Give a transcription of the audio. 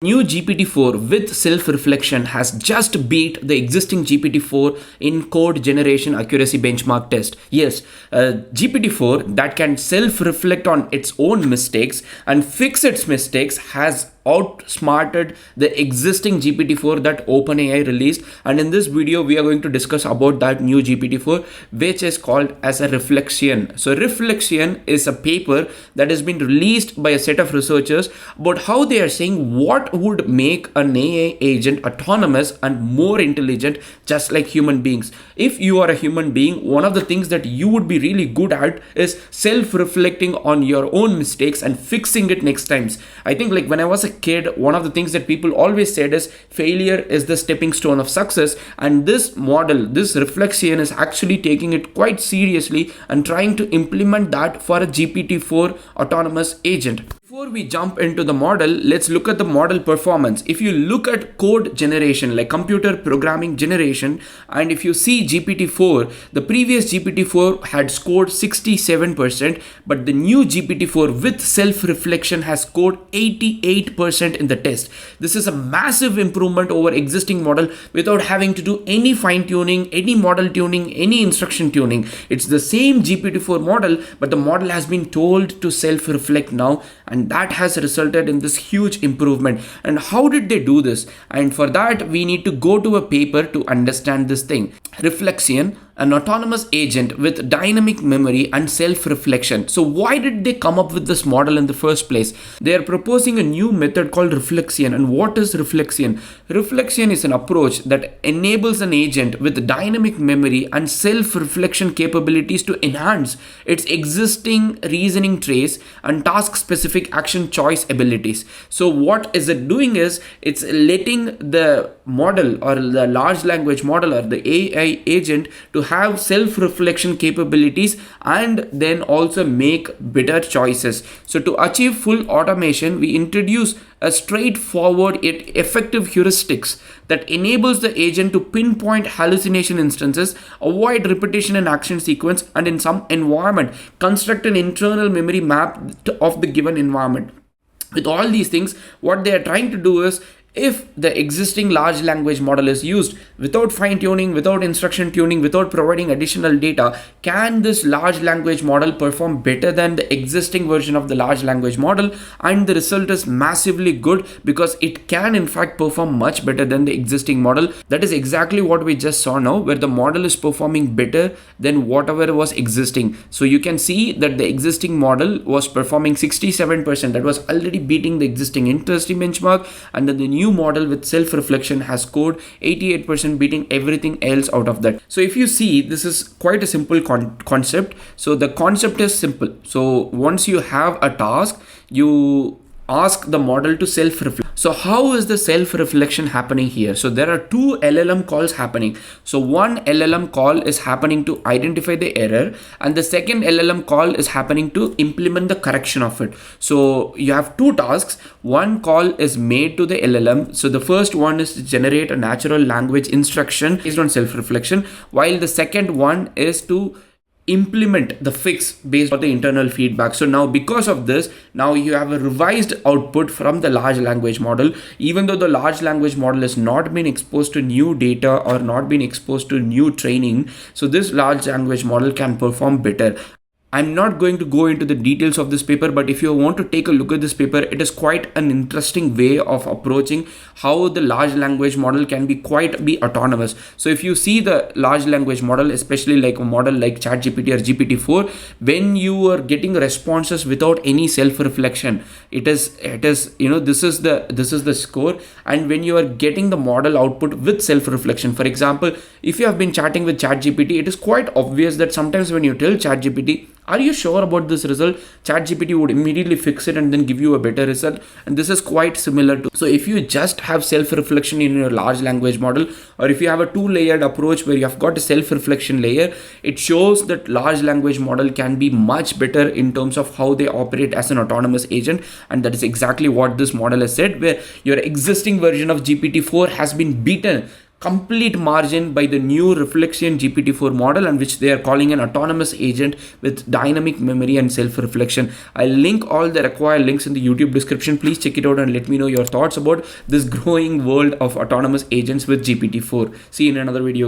New GPT-4 with self-reflection has just beat the existing GPT-4 in code generation accuracy benchmark test. Yes, GPT-4 that can self-reflect on its own mistakes and fix its mistakes has outsmarted the existing GPT-4 that OpenAI released. And in this video, we are going to discuss about that new GPT-4, which is called as a Reflexion. So Reflexion is a paper that has been released by a set of researchers about how they are saying what would make an AI agent autonomous and more intelligent, just like human beings. If you are a human being, one of the things that you would be really good at is self-reflecting on your own mistakes and fixing it next times. I think like when I was a kid, one of the things that people always said is failure is the stepping stone of success, and this model, this Reflexion, is actually taking it quite seriously and trying to implement that for a GPT-4 autonomous agent. Before we jump into the model, let's look at the model performance. If you look at code generation, like computer programming generation, and if you see GPT-4, the previous GPT-4 had scored 67%, but the new GPT-4 with self-reflection has scored 88% in the test. This is a massive improvement over existing model without having to do any fine-tuning, any model tuning, any instruction tuning. It's the same GPT-4 model, but the model has been told to self-reflect now, and that has resulted in this huge improvement. And how did they do this? And for that, we need to go to a paper to understand this thing. Reflexion, an autonomous agent with dynamic memory and self-reflection. So why did they come up with this model in the first place? They are proposing a new method called Reflexion. And what is Reflexion? Reflexion is an approach that enables an agent with dynamic memory and self-reflection capabilities to enhance its existing reasoning trace and task-specific action choice abilities. So what is it doing is it's letting the model or the large language model or the AI agent to have self-reflection capabilities and then also make better choices. So to achieve full automation, we introduce a straightforward yet effective heuristics that enables the agent to pinpoint hallucination instances, avoid repetition in action sequence, and in some environment, construct an internal memory map of the given environment. With all these things, what they are trying to do is, if the existing large language model is used without fine tuning, without instruction tuning, without providing additional data, can this large language model perform better than the existing version of the large language model? And the result is massively good because it can in fact perform much better than the existing model. That is exactly what we just saw now, where the model is performing better than whatever was existing. So you can see that the existing model was performing 67%. That was already beating the existing industry benchmark, and then the new model with self-reflection has scored 88%, beating everything else out of that. So if you see, this is quite a simple concept. So the concept is simple. So once you have a task, you ask the model to self-reflect. So how is the self-reflection happening here? So there are two LLM calls happening. So one LLM call is happening to identify the error, and the second LLM call is happening to implement the correction of it. So you have two tasks. One call is made to the LLM. So the first one is to generate a natural language instruction based on self-reflection, while the second one is to implement the fix based on the internal feedback. So now because of this, now you have a revised output from the large language model. Even though the large language model has not been exposed to new data or not been exposed to new training, so this large language model can perform better. I'm not going to go into the details of this paper, but if you want to take a look at this paper, it is quite an interesting way of approaching how the large language model can be autonomous. So if you see the large language model, especially like a model like ChatGPT or GPT-4, when you are getting responses without any self-reflection, it is this is the score. And when you are getting the model output with self-reflection, for example, if you have been chatting with ChatGPT, it is quite obvious that sometimes when you tell ChatGPT, are you sure about this result? ChatGPT would immediately fix it and then give you a better result. And this is quite similar to. So if you just have self-reflection in your large language model, or if you have a two-layered approach where you have got a self-reflection layer, it shows that large language model can be much better in terms of how they operate as an autonomous agent. And that is exactly what this model has said, where your existing version of GPT-4 has been beaten complete margin by the new Reflexion GPT-4 model, and which they are calling an autonomous agent with dynamic memory and self-reflection. I'll link all the required links in the YouTube description. Please check it out and let me know your thoughts about this growing world of autonomous agents with GPT-4. See you in another video.